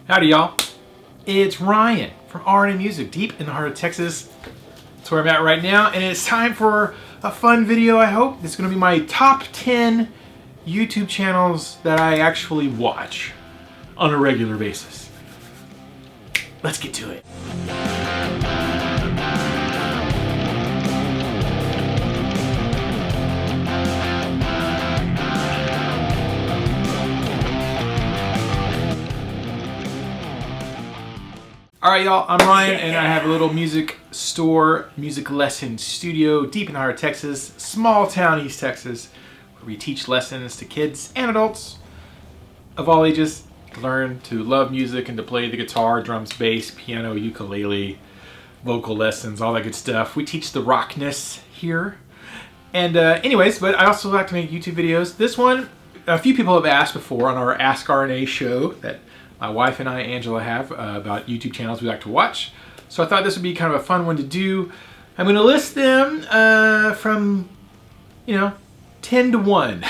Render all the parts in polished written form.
Howdy y'all, it's Ryan from RNA Music, deep in the heart of Texas. That's where I'm at right now, and it's time for a fun video, I hope. It's going to be my top 10 YouTube channels that I actually watch on a regular basis. Let's get to it. Alright y'all, I'm Ryan and I have a little music store, music lesson studio deep in the heart of Texas, small town East Texas, where we teach lessons to kids and adults of all ages to learn to love music and to play the guitar, drums, bass, piano, ukulele, vocal lessons, all that good stuff. We teach the rockness here. And anyways, but I also like to make YouTube videos. This one, a few people have asked before on our ASK RNA show that my wife and I, Angela, have about YouTube channels we like to watch. So I thought this would be kind of a fun one to do. I'm going to list them from, 10 to 1.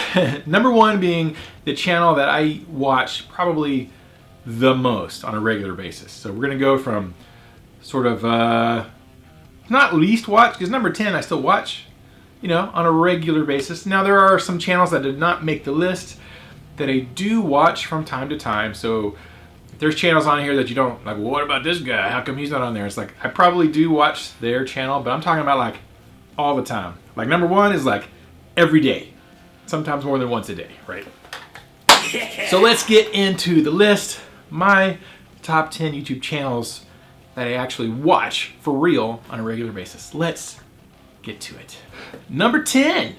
Number 1 being the channel that I watch probably the most on a regular basis. So we're going to go from sort of, not least watch, because number 10 I still watch, on a regular basis. Now there are some channels that did not make the list that I do watch from time to time. So there's channels on here that you don't like, well, what about this guy? How come he's not on there? It's like, I probably do watch their channel, but I'm talking about like all the time. Like number 1 is like every day, sometimes more than once a day, right? Yeah. So let's get into the list. My top 10 YouTube channels that I actually watch for real on a regular basis. Let's get to it. Number 10,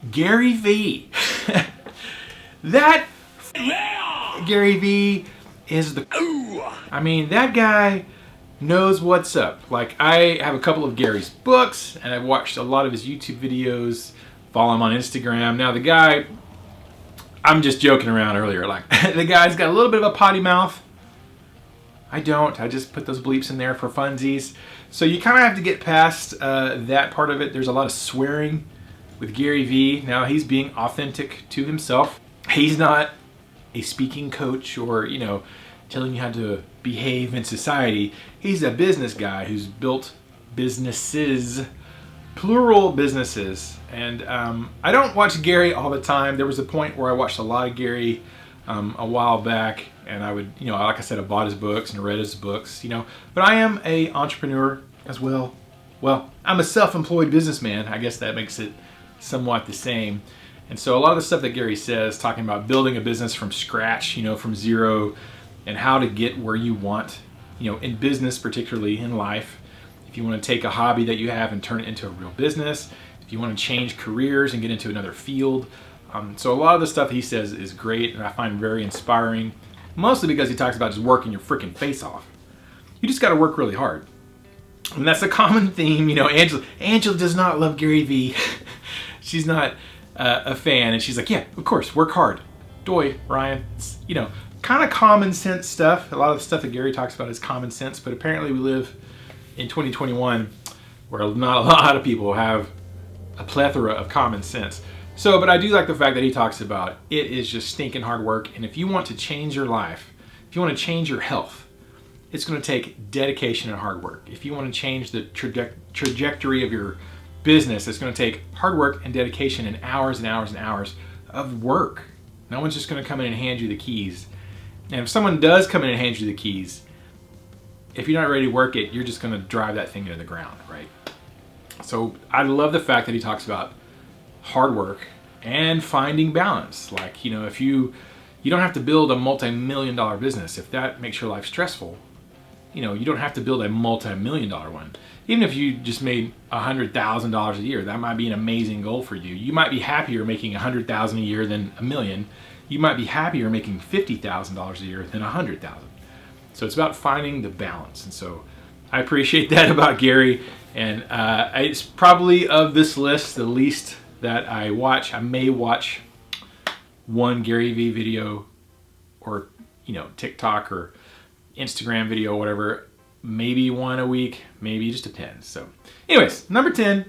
Gary V. That Gary V is the, that guy knows what's up. Like, I have a couple of Gary's books and I've watched a lot of his YouTube videos, follow him on Instagram. Now the guy, I'm just joking around earlier, like the guy's got a little bit of a potty mouth. I don't, I just put those bleeps in there for funsies. So you kind of have to get past that part of it. There's a lot of swearing with Gary V. Now he's being authentic to himself. He's not a speaking coach or, telling you how to behave in society. He's a business guy who's built businesses, plural businesses. And I don't watch Gary all the time. There was a point where I watched a lot of Gary a while back, and I would, like I said, I bought his books and read his books, But I am a entrepreneur as well. Well, I'm a self-employed businessman. I guess that makes it somewhat the same. And so a lot of the stuff that Gary says, talking about building a business from scratch, from zero, and how to get where you want, in business, particularly in life. If you want to take a hobby that you have and turn it into a real business, if you want to change careers and get into another field. So a lot of the stuff he says is great and I find very inspiring, mostly because he talks about just working your freaking face off. You just got to work really hard. And that's a common theme, Angela does not love Gary V. She's not a fan, and she's like, yeah, of course, work hard. Doy, Ryan. It's, kind of common sense stuff. A lot of the stuff that Gary talks about is common sense, but apparently we live in 2021 where not a lot of people have a plethora of common sense. So, but I do like the fact that he talks about it is just stinking hard work, and if you want to change your life, if you want to change your health, it's going to take dedication and hard work. If you want to change the trajectory of your business, it's going to take hard work and dedication and hours and hours and hours of work. No one's just going to come in and hand you the keys. And if someone does come in and hand you the keys, if you're not ready to work it, you're just going to drive that thing into the ground, right? So I love the fact that he talks about hard work and finding balance. Like, if you don't have to build a multi-million-dollar business. If that makes your life stressful, you don't have to build a multi-million-dollar one. Even if you just made $100,000 a year, that might be an amazing goal for you. You might be happier making $100,000 a year than $1 million. You might be happier making $50,000 a year than $100,000. So it's about finding the balance. And so I appreciate that about Gary. And it's probably of this list the least that I watch. I may watch one Gary V video or, TikTok or Instagram video, whatever, maybe one a week, maybe, it just depends. So anyways, number 10,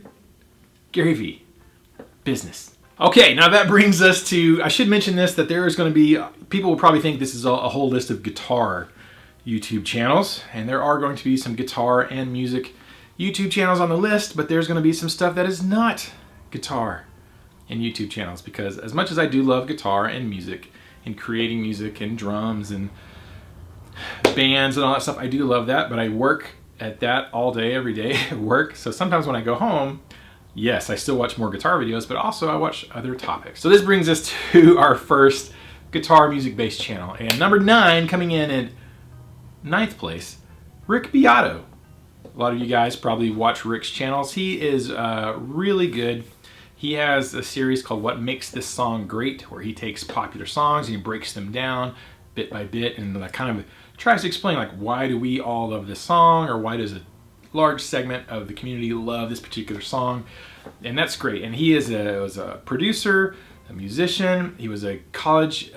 Gary V, business. Okay, now that brings us to, I should mention this, that there is going to be, people will probably think this is a whole list of guitar YouTube channels, and there are going to be some guitar and music YouTube channels on the list, but there's going to be some stuff that is not guitar and YouTube channels, because as much as I do love guitar and music and creating music and drums and bands and all that stuff, I do love that, but I work at that all day, every day at work. So sometimes when I go home, yes, I still watch more guitar videos, but also I watch other topics. So this brings us to our first guitar music based channel. And number 9, coming in at 9th place, Rick Beato. A lot of you guys probably watch Rick's channels. He is really good. He has a series called What Makes This Song Great, where he takes popular songs and he breaks them down bit by bit and kind of tries to explain, like, why do we all love this song, or why does a large segment of the community love this particular song. And that's great. And he was a producer, a musician. He was a college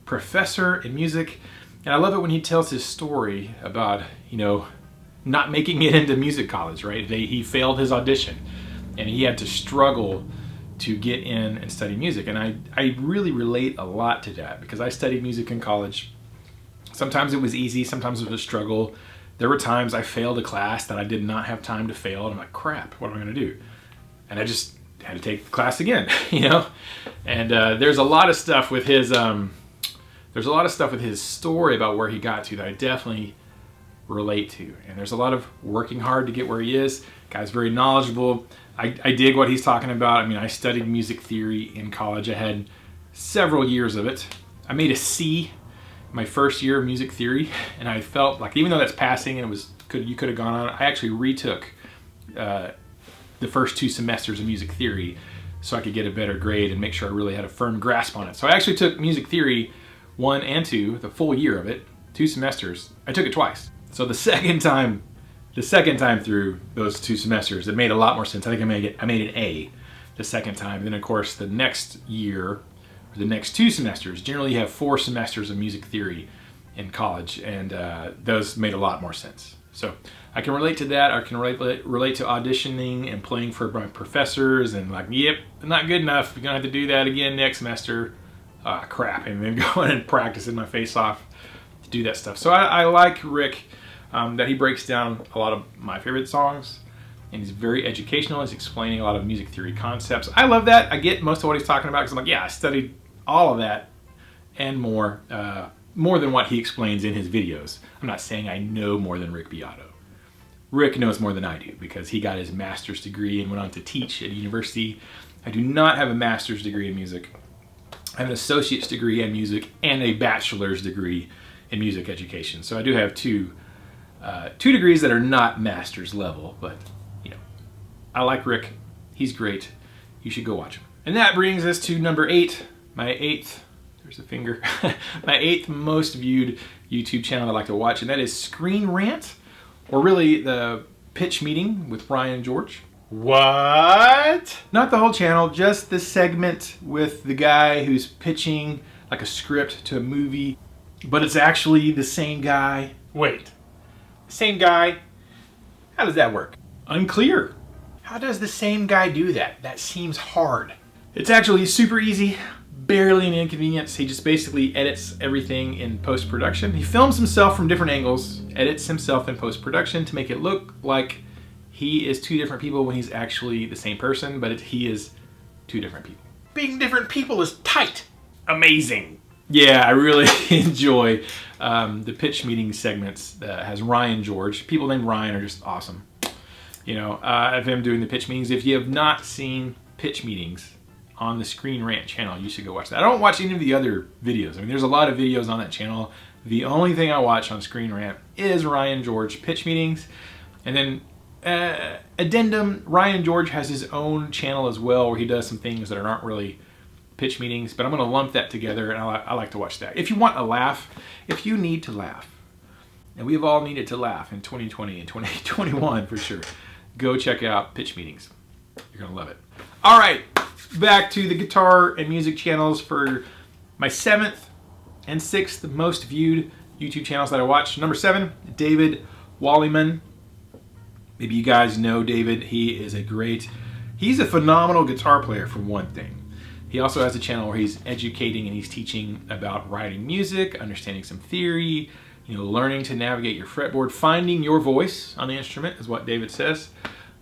professor in music. And I love it when he tells his story about, you know, not making it into music college, right? He failed his audition and he had to struggle to get in and study music. And I really relate a lot to that, because I studied music in college. Sometimes it was easy, sometimes it was a struggle. There were times I failed a class that I did not have time to fail, and I'm like, crap, what am I gonna do? And I just had to take the class again, you know? And there's a lot of stuff with his story about where he got to that I definitely relate to. And there's a lot of working hard to get where he is. Guy's very knowledgeable. I dig what he's talking about. I mean, I studied music theory in college. I had several years of it. I made a C my first year of music theory, and I felt like, even though that's passing and you could have gone on, I actually retook the first 2 semesters of music theory so I could get a better grade and make sure I really had a firm grasp on it. So I actually took music theory 1 and 2, the full year of it, 2 semesters. I took it twice. So the second time through those 2 semesters, it made a lot more sense. I think I made an A the second time. Then of course the next year, or the next 2 semesters, generally you have 4 semesters of music theory in college, and those made a lot more sense. So I can relate to that. I can relate to auditioning and playing for my professors and like, yep, not good enough. You're gonna have to do that again next semester. Crap, and then going and practicing my face off to do that stuff. So I like Rick, that he breaks down a lot of my favorite songs, and he's very educational. He's explaining a lot of music theory concepts. I love that. I get most of what he's talking about, because I'm like, yeah, I studied all of that and more than what he explains in his videos. I'm not saying I know more than Rick Beato. Rick knows more than I do, because he got his master's degree and went on to teach at university. I do not have a master's degree in music. I have an associate's degree in music and a bachelor's degree in music education. So I do have two degrees that are not master's level, but you know, I like Rick. He's great. You should go watch him. And that brings us to number 8, my 8th, there's a finger, my 8th most viewed YouTube channel I like to watch, and that is Screen Rant, or really the pitch meeting with Ryan George. What? Not the whole channel, just the segment with the guy who's pitching like a script to a movie, but it's actually the same guy. Wait, same guy? How does that work? Unclear. How does the same guy do that? That seems hard. It's actually super easy, barely an inconvenience. He just basically edits everything in post-production. He films himself from different angles, edits himself in post-production to make it look like he is 2 different people when he's actually the same person, but he is 2 different people. Being different people is tight. Amazing. Yeah, I really enjoy the pitch meeting segments that has Ryan George. People named Ryan are just awesome. You know, of him doing the pitch meetings. If you have not seen pitch meetings on the Screen Rant channel, you should go watch that. I don't watch any of the other videos. I mean, there's a lot of videos on that channel. The only thing I watch on Screen Rant is Ryan George pitch meetings. And then addendum, Ryan George has his own channel as well, where he does some things that aren't really pitch meetings, but I'm going to lump that together, and I like to watch that. If you want a laugh, if you need to laugh, and we've all needed to laugh in 2020 and 2021 for sure, go check out pitch meetings. You're going to love it. All right, back to the guitar and music channels for my 7th and 6th most viewed YouTube channels that I watch. Number 7, David Walliman. Maybe you guys know David. He's a phenomenal guitar player, for one thing. He also has a channel where he's educating and he's teaching about writing music, understanding some theory, you know, learning to navigate your fretboard, finding your voice on the instrument is what David says.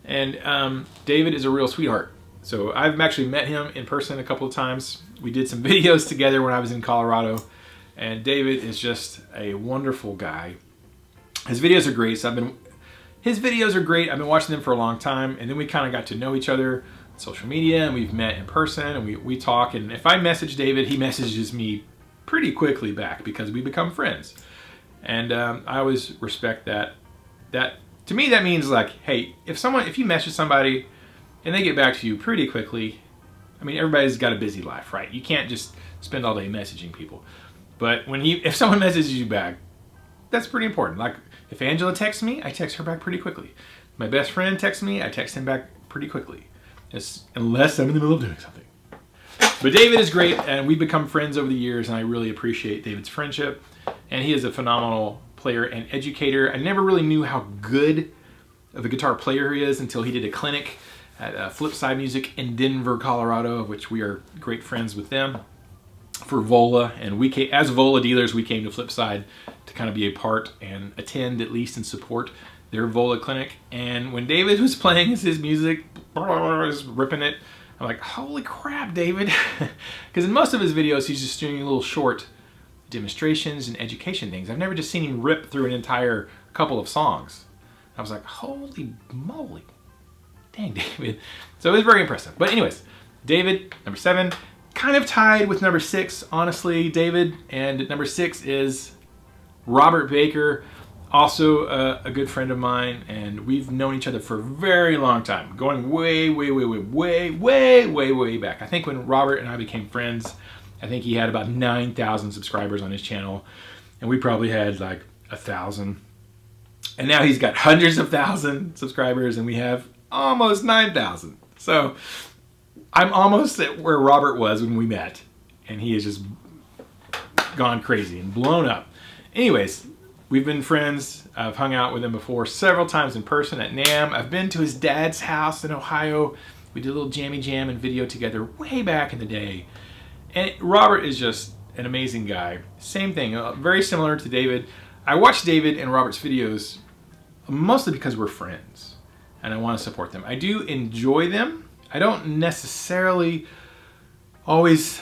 And David is a real sweetheart. So I've actually met him in person a couple of times. We did some videos together when I was in Colorado. And David is just a wonderful guy. His videos are great. So his videos are great. I've been watching them for a long time. And then we kind of got to know each other on social media, and we've met in person, and we talk. And if I message David, he messages me pretty quickly back because we become friends. And I always respect that. To me, that means like, hey, if you message somebody and they get back to you pretty quickly, I mean, everybody's got a busy life, right? You can't just spend all day messaging people. But if someone messages you back, that's pretty important. Like if Angela texts me, I text her back pretty quickly. My best friend texts me, I text him back pretty quickly. Unless I'm in the middle of doing something. But David is great, and we've become friends over the years, and I really appreciate David's friendship. And he is a phenomenal player and educator. I never really knew how good of a guitar player he is until he did a clinic at Flipside Music in Denver, Colorado, of which we are great friends with them, for Vola. And as Vola dealers, we came to Flipside to kind of be a part and attend at least and support their Vola clinic. And when David was playing his music, was ripping it, I'm like, holy crap, David. Because in most of his videos, he's just doing little short demonstrations and education things. I've never just seen him rip through an entire couple of songs. I was like, holy moly. Dang, David. So it was very impressive. But anyways, David, number 7, kind of tied with number 6, honestly, David. And number 6 is Robert Baker, also a good friend of mine, and we've known each other for a very long time, going way back. I think when Robert and I became friends, I think he had about 9,000 subscribers on his channel, and we probably had like 1,000. And now he's got hundreds of thousands subscribers, and we have almost 9,000. So I'm almost at where Robert was when we met, and he has just gone crazy and blown up. Anyways, we've been friends. I've hung out with him before several times in person at NAMM. I've been to his dad's house in Ohio. We did a little jammy jam and video together way back in the day. And Robert is just an amazing guy. Same thing, very similar to David. I watch David and Robert's videos mostly because we're friends and I want to support them. I do enjoy them. I don't necessarily always,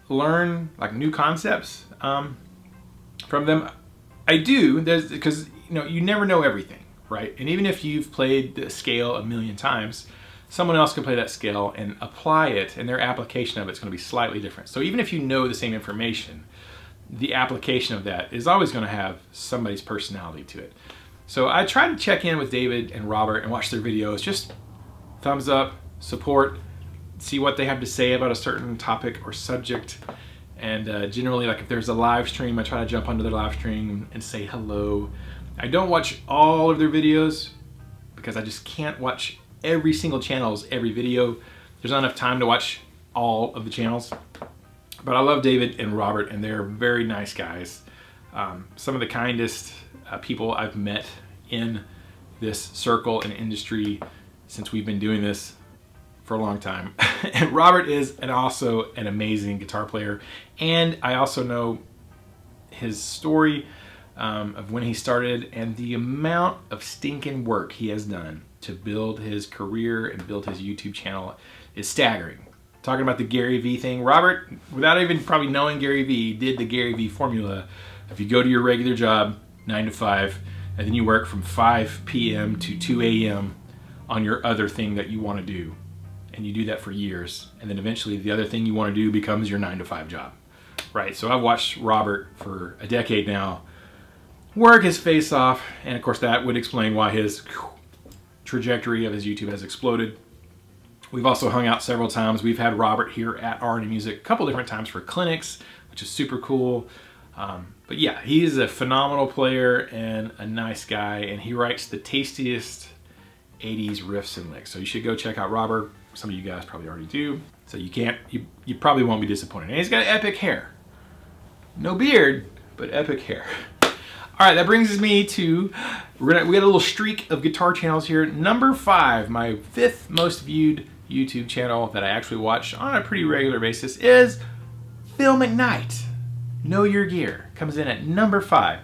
learn like new concepts from them. I do, because you never know everything, right? And even if you've played the scale a million times, someone else can play that scale and apply it, and their application of it's going to be slightly different. So even if you know the same information, the application of that is always going to have somebody's personality to it. So I try to check in with David and Robert and watch their videos, just thumbs up, support, see what they have to say about a certain topic or subject. And generally, like if there's a live stream, I try to jump onto their live stream and say hello. I don't watch all of their videos because I just can't watch every single channel's every video. There's not enough time to watch all of the channels. But I love David and Robert, and they're very nice guys. Some of the kindest people I've met in this circle and industry since we've been doing this for a long time. And Robert is also an amazing guitar player, and I also know his story of when he started and the amount of stinking work he has done to build his career and build his YouTube channel is staggering. Talking about the Gary Vee thing, Robert, without even probably knowing Gary Vee, did the Gary Vee formula. If you go to your regular job, 9 to 5, and then you work from 5 p.m. to 2 a.m. on your other thing that you want to do, and you do that for years, and then eventually the other thing you want to do becomes your 9 to 5 job, right? So I've watched Robert for a decade now work his face off, and of course that would explain why his trajectory of his YouTube has exploded. We've also hung out several times. We've had Robert here at RNA Music a couple different times for clinics, which is super cool. But yeah, he's a phenomenal player and a nice guy, and he writes the tastiest 80s riffs and licks. So you should go check out Robert. Some of you guys probably already do. So you probably won't be disappointed. And he's got epic hair. No beard, but epic hair. All right, that brings me to, we got a little streak of guitar channels here. Number 5, my 5th most viewed YouTube channel that I actually watch on a pretty regular basis is Phil McKnight. Know Your Gear comes in at number 5.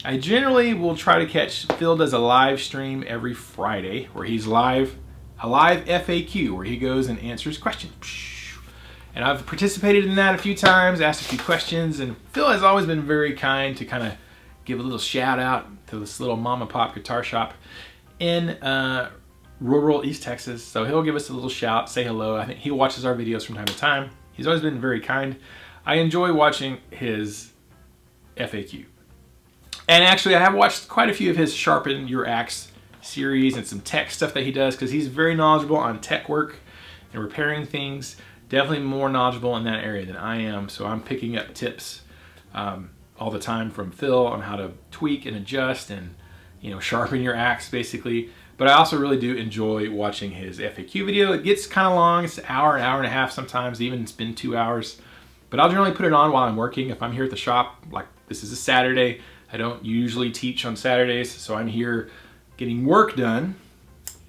I generally will try to catch, Phil does a live stream every Friday where he's a live FAQ where he goes and answers questions. And I've participated in that a few times, asked a few questions, and Phil has always been very kind to kind of give a little shout out to this little mom and pop guitar shop in rural East Texas. So he'll give us a little shout, say hello. I think he watches our videos from time to time. He's always been very kind. I enjoy watching his FAQ. And actually, I have watched quite a few of his Sharpen Your Axe series and some tech stuff that he does because he's very knowledgeable on tech work and repairing things. Definitely more knowledgeable in that area than I am. So I'm picking up tips all the time from Phil on how to tweak and adjust and, you know, sharpen your axe basically. But I also really do enjoy watching his FAQ video. It gets kind of long. It's an hour and a half sometimes, even it's been 2 hours. But I'll generally put it on while I'm working. If I'm here at the shop, like this is a Saturday, I don't usually teach on Saturdays, so I'm here getting work done.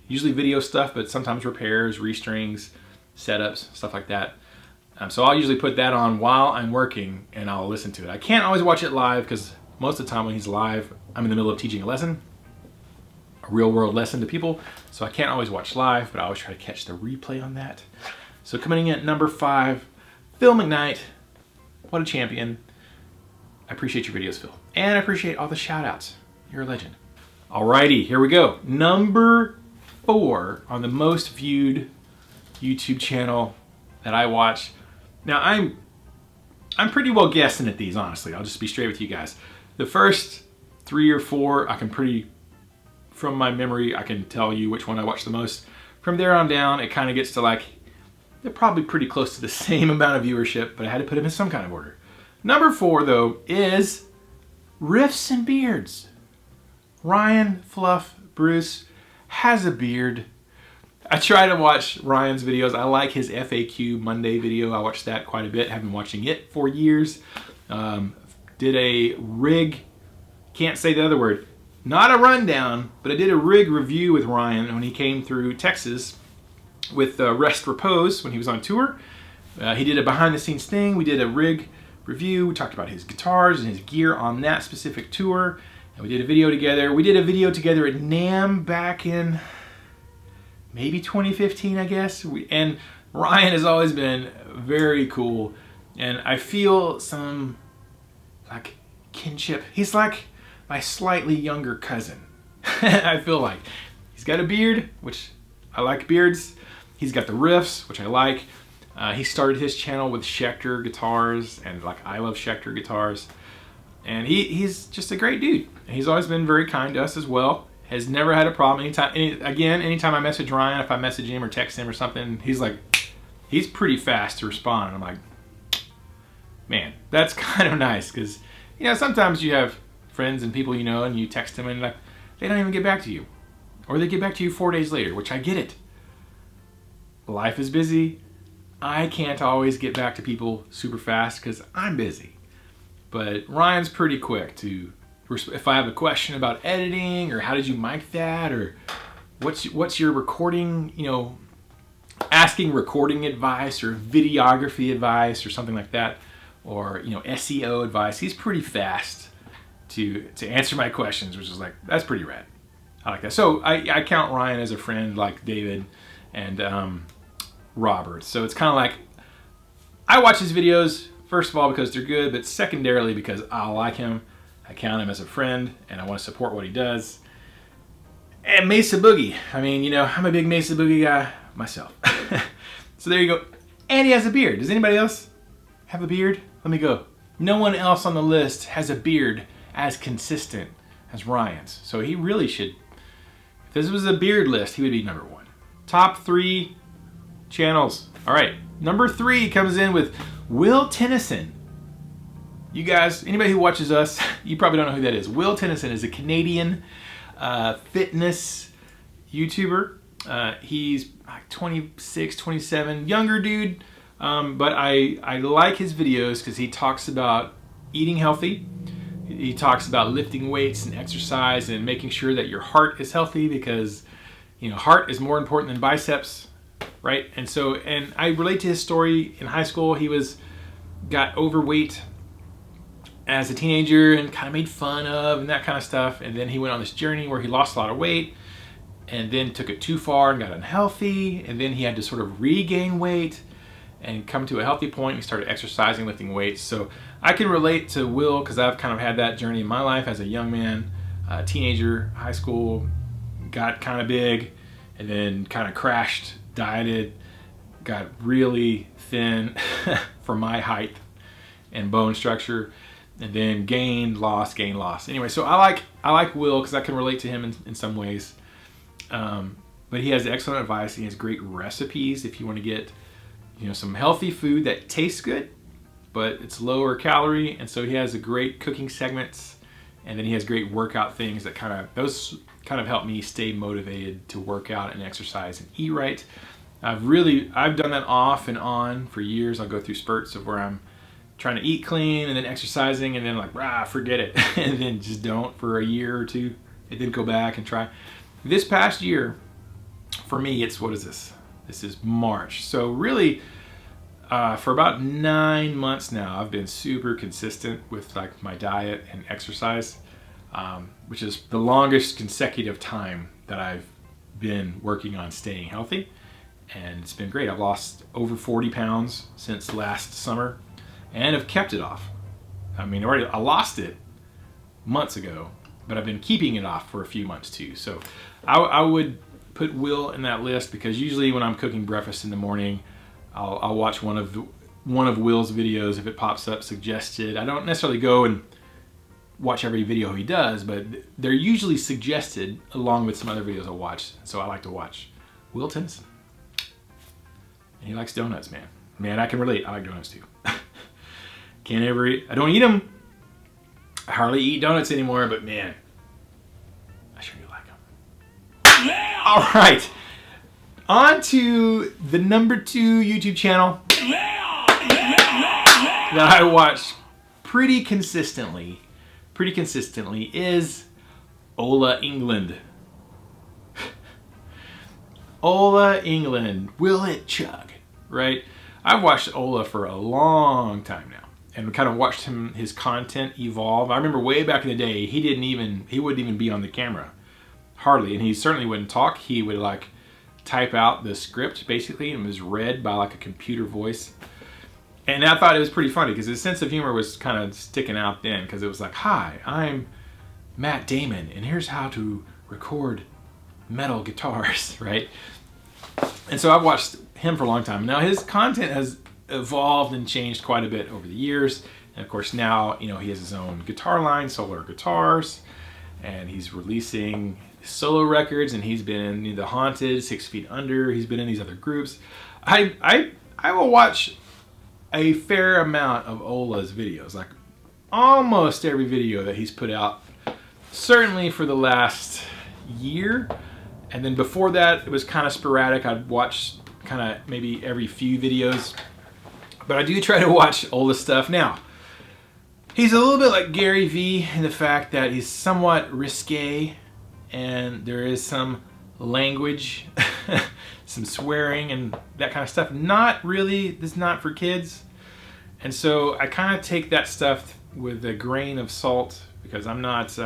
Usually video stuff, but sometimes repairs, restrings, setups, stuff like that. So I'll usually put that on while I'm working and I'll listen to it. I can't always watch it live because most of the time when he's live, I'm in the middle of teaching a lesson, a real world lesson to people. So I can't always watch live, but I always try to catch the replay on that. So coming in at number 5, Phil McKnight. What a champion. I appreciate your videos, Phil. And I appreciate all the shout outs. You're a legend. Alrighty, here we go. Number 4 on the most viewed YouTube channel that I watch. Now I'm pretty well guessing at these, honestly. I'll just be straight with you guys. The first 3 or 4, from my memory, I can tell you which one I watch the most. From there on down, it kind of gets to like, they're probably pretty close to the same amount of viewership, but I had to put them in some kind of order. Number 4, though, is Riffs and Beards. Ryan Fluff Bruce has a beard. I try to watch Ryan's videos. I like his FAQ Monday video. I watched that quite a bit. Have been watching it for years. Did a rig, can't say the other word, not a rundown, but I did a rig review with Ryan when he came through Texas with Rest Repose when he was on tour. He did a behind the scenes thing. We did a rig review. We talked about his guitars and his gear on that specific tour. And we did a video together. We did a video together at NAMM back in maybe 2015, I guess. And Ryan has always been very cool. And I feel some like kinship. He's like my slightly younger cousin. I feel like. He's got a beard, which I like beards. He's got the riffs, which I like. He started his channel with Schecter guitars, and like I love Schecter guitars. And he's just a great dude. He's always been very kind to us as well. Has never had a problem. Anytime I message Ryan, if I message him or text him or something, he's pretty fast to respond. And I'm like, man, that's kind of nice, because you know sometimes you have friends and people you know, and you text them and like they don't even get back to you, or they get back to you 4 days later, which I get it. Life is busy. I can't always get back to people super fast because I'm busy. But Ryan's pretty quick to, if I have a question about editing or how did you mic that or what's your recording, you know, asking recording advice or videography advice or something like that, or you know, SEO advice. He's pretty fast to answer my questions, which is like, that's pretty rad. I like that. So I count Ryan as a friend like David and Robert. So it's kind of like, I watch his videos first of all because they're good, but secondarily because I like him. I count him as a friend and I want to support what he does. And Mesa Boogie. I mean, you know, I'm a big Mesa Boogie guy myself. So there you go. And he has a beard. Does anybody else have a beard? Let me go. No one else on the list has a beard as consistent as Ryan's. So he really should, if this was a beard list, he would be number 1. Top 3 channels. All right, number 3 comes in with Will Tennyson. You guys, anybody who watches us, you probably don't know who that is. Will Tennyson is a Canadian fitness YouTuber. He's like 26, 27, younger dude, but I like his videos because he talks about eating healthy. He talks about lifting weights and exercise and making sure that your heart is healthy because, you know, heart is more important than biceps. right? And so, and I relate to his story. In high school, he got overweight as a teenager and kind of made fun of and that kind of stuff. And then he went on this journey where he lost a lot of weight and then took it too far and got unhealthy. And then he had to sort of regain weight and come to a healthy point. He started exercising, lifting weights. So I can relate to Will because I've kind of had that journey in my life as a young man, teenager, high school, got kind of big and then kind of crashed, dieted, got really thin for my height and bone structure, and then gained, lost, gained, lost. Anyway, so I like Will because I can relate to him in some ways. But he has excellent advice. He has great recipes if you want to get some healthy food that tastes good, but it's lower calorie. And so he has a great cooking segments, and then he has great workout things that those kind of help me stay motivated to work out and exercise and eat right. I've done that off and on for years. I'll go through spurts of where I'm trying to eat clean and then exercising and then like, forget it. And then just don't for a year or two and then go back and try. This past year, for me, what is this? This is March. So really, for about 9 months now, I've been super consistent with like my diet and exercise, which is the longest consecutive time that I've been working on staying healthy. And it's been great. I've lost over 40 pounds since last summer and have kept it off. I mean, I lost it months ago, but I've been keeping it off for a few months too. So I would put Will in that list because usually when I'm cooking breakfast in the morning, I'll watch one of Will's videos if it pops up suggested. I don't necessarily go and watch every video he does, but they're usually suggested along with some other videos I watch. So I like to watch Will Tennyson. And he likes donuts, man. Man, I can relate. I like donuts too. I don't eat them. I hardly eat donuts anymore, but man, I sure do like them. Yeah! All right. On to the number 2 YouTube channel that I watch pretty consistently is Ola England. Ola England, will it chug, right? I've watched Ola for a long time now and kind of watched his content evolve. I remember way back in the day, he wouldn't even be on the camera, hardly, and he certainly wouldn't talk. He would like type out the script basically and it was read by like a computer voice. And I thought it was pretty funny because his sense of humor was kind of sticking out then because it was like, hi, I'm Matt Damon and here's how to record metal guitars, right? And so I've watched him for a long time. Now his content has evolved and changed quite a bit over the years. And of course now, he has his own guitar line, Solar Guitars, and he's releasing solo records and he's been in The Haunted, 6 Feet Under. He's been in these other groups. I will watch a fair amount of Ola's videos, like almost every video that he's put out, certainly for the last year. And then before that, it was kind of sporadic. I'd watch kind of maybe every few videos. But I do try to watch Ola's stuff. Now, he's a little bit like Gary Vee in the fact that he's somewhat risque and there is some language, some swearing and that kind of stuff. This is not for kids. And so I kind of take that stuff with a grain of salt because I'm not,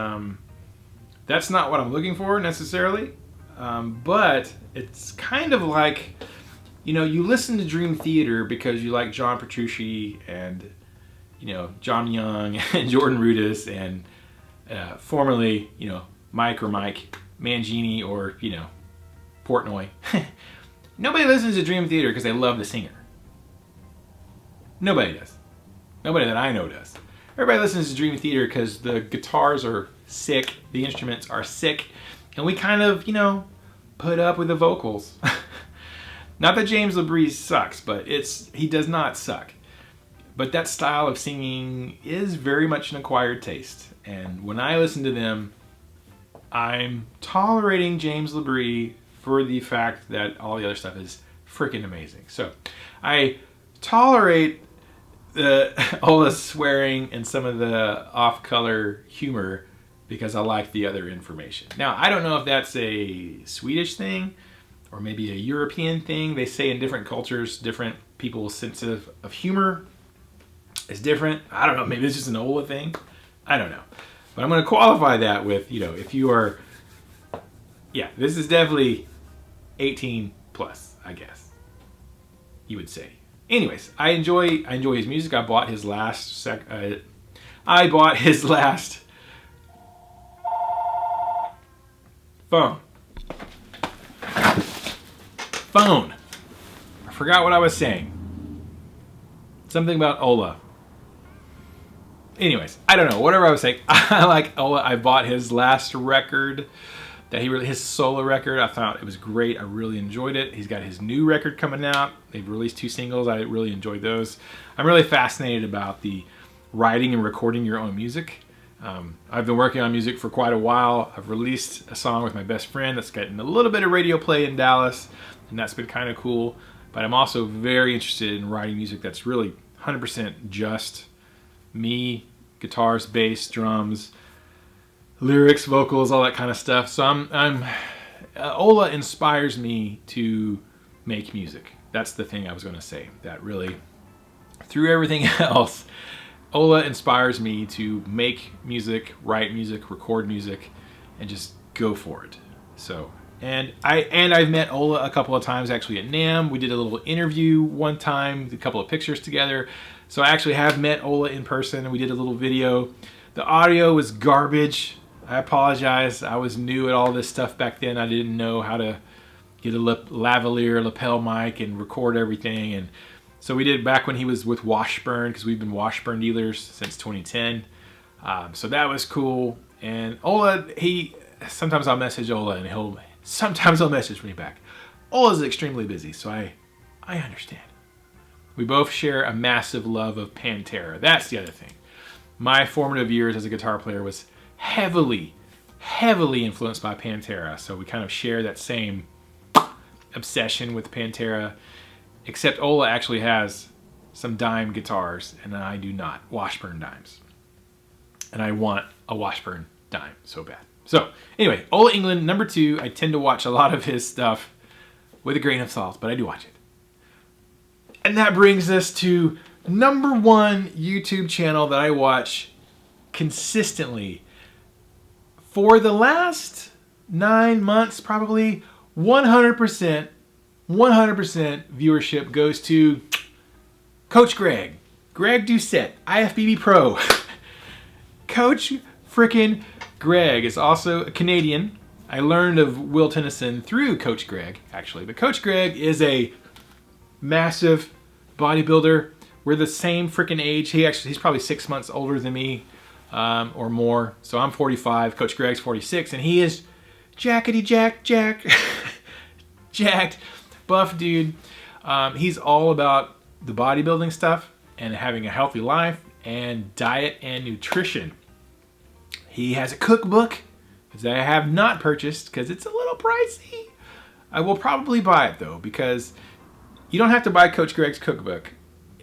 that's not what I'm looking for necessarily. But it's kind of like, you listen to Dream Theater because you like John Petrucci and, John Young and Jordan Rudess and formerly, Mike Mangini or, Portnoy. Nobody listens to Dream Theater because they love the singer. Nobody does. Nobody that I know does. Everybody listens to Dream Theater because the guitars are sick, the instruments are sick, and we kind of, put up with the vocals. Not that James LaBrie sucks, but he does not suck. But that style of singing is very much an acquired taste. And when I listen to them, I'm tolerating James LaBrie for the fact that all the other stuff is freaking amazing. So I tolerate all the swearing and some of the off-color humor because I like the other information. Now, I don't know if that's a Swedish thing or maybe a European thing. They say in different cultures, different people's sense of humor is different. I don't know, maybe it's just an Ola thing. I don't know. But I'm going to qualify that with, you know, if you are, yeah, this is definitely 18 plus, I guess you would say. Anyways, I enjoy his music. I bought his last phone. I forgot what I was saying. Something about Ola. Anyways, I don't know. Whatever I was saying, I like Ola. I bought his last record that his solo record. I thought it was great. I really enjoyed it. He's got his new record coming out. They've released 2 singles. I really enjoyed those. I'm really fascinated about the writing and recording your own music. I've been working on music for quite a while. I've released a song with my best friend that's getting a little bit of radio play in Dallas, and that's been kind of cool. But I'm also very interested in writing music that's really 100% just me, guitars, bass, drums, lyrics, vocals, all that kind of stuff. So Ola inspires me to make music. That's the thing I was going to say. That really, through everything else, Ola inspires me to make music, write music, record music, and just go for it. So, and I've met Ola a couple of times actually at NAMM. We did a little interview one time, a couple of pictures together. So I actually have met Ola in person, and we did a little video. The audio was garbage. I apologize. I was new at all this stuff back then. I didn't know how to get a lavalier lapel mic and record everything. And so we did back when he was with Washburn, because we've been Washburn dealers since 2010. So that was cool. And Ola, sometimes I'll message Ola and sometimes he'll message me back. Ola's extremely busy, so I understand. We both share a massive love of Pantera. That's the other thing. My formative years as a guitar player was heavily influenced by Pantera. So we kind of share that same obsession with Pantera, except Ola actually has some dime guitars and I do not. Washburn dimes. And I want a Washburn dime so bad. So anyway, Ola England, number 2. I tend to watch a lot of his stuff with a grain of salt, but I do watch it. And that brings us to number 1 YouTube channel that I watch consistently. For the last 9 months, probably 100% viewership goes to Coach Greg Doucette, IFBB Pro. Coach frickin' Greg is also a Canadian. I learned of Will Tennyson through Coach Greg, actually. But Coach Greg is a massive bodybuilder. We're the same freaking age. He's probably 6 months older than me, or more. So I'm 45. Coach Greg's 46, and he is jackety jacked, buff dude. He's all about the bodybuilding stuff and having a healthy life and diet and nutrition. He has a cookbook that I have not purchased because it's a little pricey. I will probably buy it though, because you don't have to buy Coach Greg's cookbook.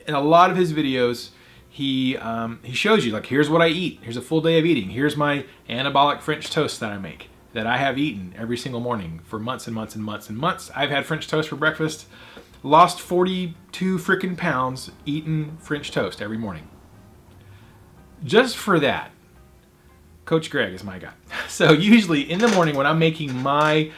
In a lot of his videos, he shows you, like, here's what I eat. Here's a full day of eating. Here's my anabolic French toast that I make, that I have eaten every single morning for months and months and months and months. I've had French toast for breakfast, lost 42 freaking pounds eating French toast every morning. Just for that, Coach Greg is my guy. So usually in the morning when I'm making my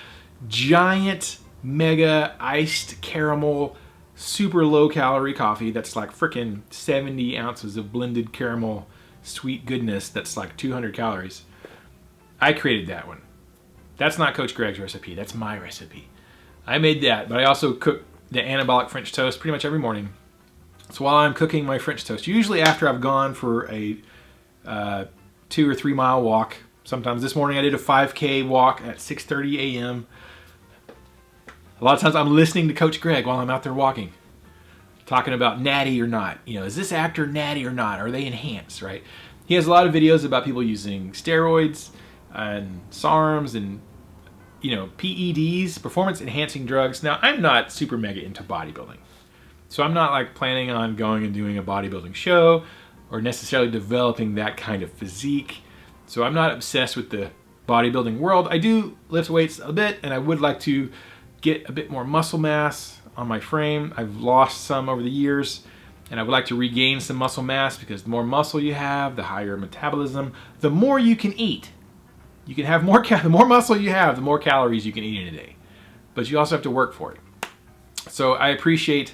giant mega iced caramel super low calorie coffee that's like freaking 70 ounces of blended caramel sweet goodness that's like 200 calories, I created that one. That's not Coach Greg's recipe, that's my recipe. I made that, but I also cook the anabolic French toast pretty much every morning. So while I'm cooking my French toast, usually after I've gone for a 2 or 3 mile walk, sometimes this morning I did a 5K walk at 6:30 a.m. A lot of times I'm listening to Coach Greg while I'm out there walking, talking about natty or not. You know, is this actor natty or not? Are they enhanced, right? He has a lot of videos about people using steroids and SARMs and, you know, PEDs, performance enhancing drugs. Now, I'm not super mega into bodybuilding. So I'm not like planning on going and doing a bodybuilding show or necessarily developing that kind of physique. So I'm not obsessed with the bodybuilding world. I do lift weights a bit, and I would like to get a bit more muscle mass on my frame. I've lost some over the years, and I would like to regain some muscle mass, because the more muscle you have, the higher metabolism, the more you can eat. You can have more, the more muscle you have, the more calories you can eat in a day. But you also have to work for it. So I appreciate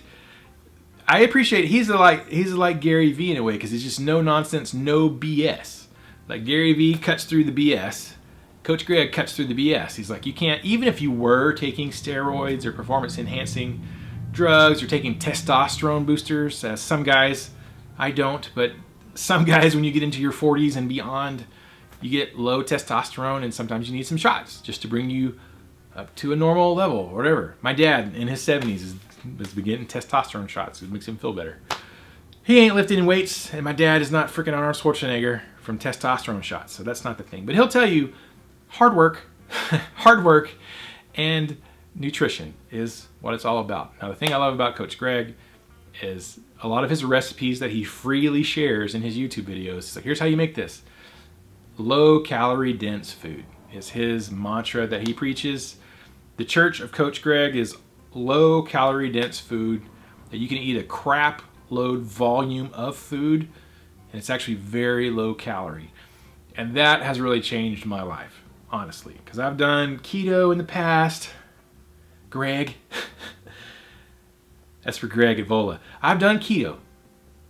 he's like Gary Vee in a way, because it's just no nonsense, no BS. Like Gary Vee cuts through the BS. Coach Greg cuts through the BS. He's like, you can't, even if you were taking steroids or performance enhancing drugs or taking testosterone boosters, as some guys, I don't, but some guys, when you get into your 40s and beyond, you get low testosterone, and sometimes you need some shots just to bring you up to a normal level or whatever. My dad in his 70s is getting testosterone shots. It makes him feel better. He ain't lifting weights, and my dad is not freaking Arnold Schwarzenegger from testosterone shots, so that's not the thing. But he'll tell you hard work, hard work, and nutrition is what it's all about. Now, the thing I love about Coach Greg is a lot of his recipes that he freely shares in his YouTube videos. It's like, here's how you make this. Low calorie dense food is his mantra that he preaches. The church of Coach Greg is low calorie dense food, that you can eat a crap load volume of food, and it's actually very low calorie. And that has really changed my life, honestly, because I've done keto in the past. Greg, that's for Greg at Vola. I've done keto.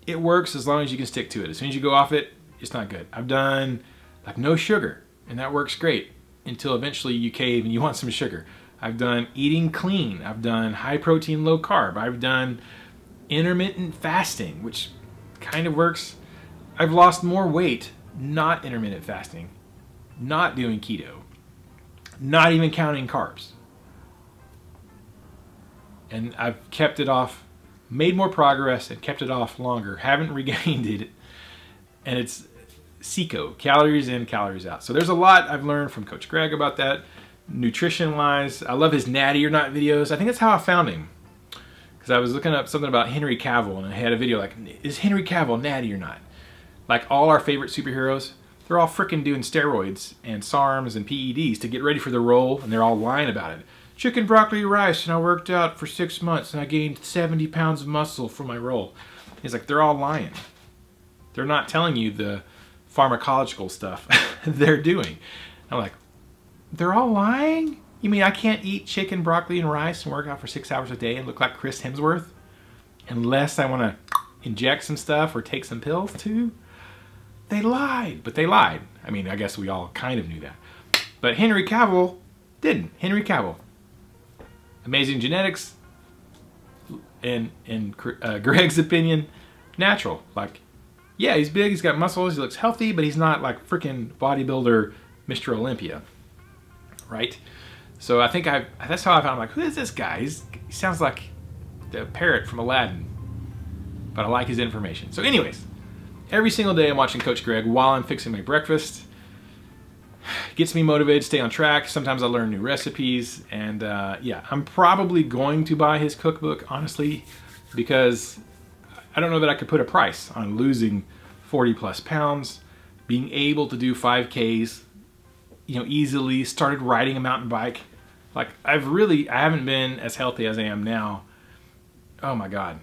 It works as long as you can stick to it. As soon as you go off it, it's not good. I've done like no sugar, and that works great until eventually you cave and you want some sugar. I've done eating clean. I've done high protein, low carb. I've done intermittent fasting, which kind of works. I've lost more weight not intermittent fasting, not doing keto, not even counting carbs. And I've kept it off, made more progress, and kept it off longer. Haven't regained it. And it's CICO, calories in, calories out. So there's a lot I've learned from Coach Greg about that, nutrition-wise. I love his natty or not videos. I think that's how I found him, because I was looking up something about Henry Cavill, and I had a video like, is Henry Cavill natty or not? Like all our favorite superheroes, they're all freaking doing steroids and SARMs and PEDs to get ready for the role, and they're all lying about it. Chicken, broccoli, rice, and I worked out for 6 months, and I gained 70 pounds of muscle for my role. He's like, they're all lying. They're not telling you the pharmacological stuff they're doing. I'm like, they're all lying? You mean I can't eat chicken, broccoli, and rice and work out for 6 hours a day and look like Chris Hemsworth? Unless I want to inject some stuff or take some pills too? They lied, but they lied. I mean, I guess we all kind of knew that. But Henry Cavill didn't. Henry Cavill. Amazing genetics, in Greg's opinion, natural. Like, yeah, he's big, he's got muscles, he looks healthy, but he's not like freaking bodybuilder Mr. Olympia, right? So I think that's how I found, like, who is this guy? He sounds like the parrot from Aladdin, but I like his information. So anyways, every single day I'm watching Coach Greg while I'm fixing my breakfast. Gets me motivated to stay on track. Sometimes I learn new recipes, and yeah, I'm probably going to buy his cookbook, honestly, because I don't know that I could put a price on losing 40 plus pounds, being able to do 5Ks, easily, started riding a mountain bike. Like, I haven't been as healthy as I am now. Oh my God.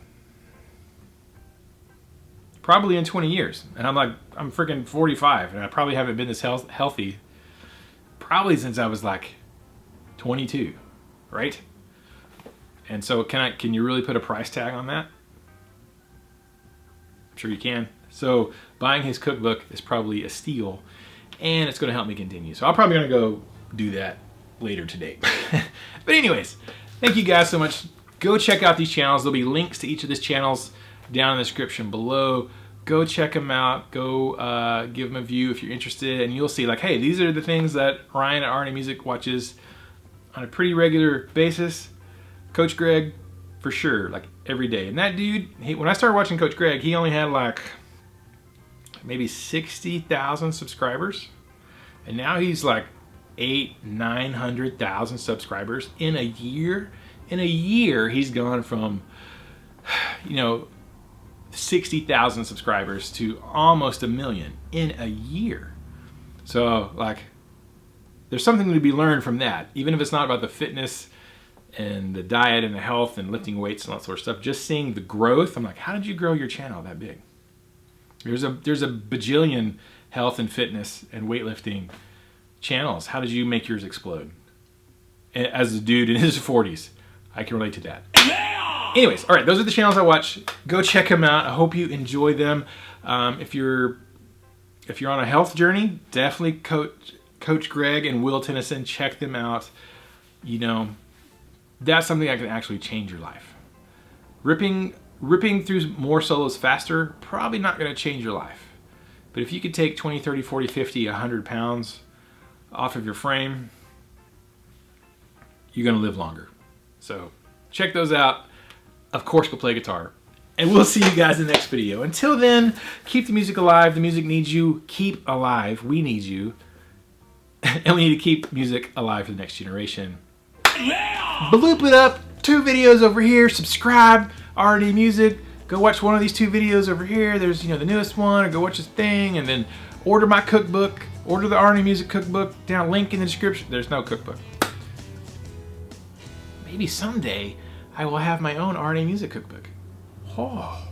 Probably in 20 years. And I'm freaking 45, and I probably haven't been this healthy probably since I was like 22, right? And so can you really put a price tag on that? I'm sure you can. So buying his cookbook is probably a steal, and it's going to help me continue. So I'm probably going to go do that later today. But anyways, thank you guys so much. Go check out these channels. There'll be links to each of these channels down in the description below. Go check them out. Go give them a view if you're interested, and you'll see, like, hey, these are the things that Ryan at RNA Music watches on a pretty regular basis. Coach Greg, for sure, like every day. And that dude, when I started watching Coach Greg, he only had like maybe 60,000 subscribers, and now he's like 800,000-900,000 subscribers in a year. In a year, he's gone from 60,000 subscribers to almost 1 million in a year. So, like, there's something to be learned from that, even if it's not about the fitness and the diet and the health and lifting weights and all that sort of stuff, just seeing the growth, I'm like, how did you grow your channel that big? There's a bajillion health and fitness and weightlifting channels. How did you make yours explode? As a dude in his 40s, I can relate to that. Yeah! Anyways, all right, those are the channels I watch. Go check them out. I hope you enjoy them. If you're on a health journey, definitely Coach Greg and Will Tennyson, check them out. You know, that's something that can actually change your life. Ripping through more solos faster, probably not going to change your life. But if you could take 20, 30, 40, 50, 100 pounds off of your frame, you're going to live longer. So check those out. Of course, go play guitar. And we'll see you guys in the next video. Until then, keep the music alive. The music needs you. Keep alive. We need you. And we need to keep music alive for the next generation. Yeah! Bloop it up. 2 videos over here. Subscribe. RNA Music. Go watch one of these 2 videos over here. There's, the newest one. Or go watch this thing. And then order my cookbook. Order the RNA Music cookbook. Down link in the description. There's no cookbook. Maybe someday I will have my own RNA Music cookbook. Oh.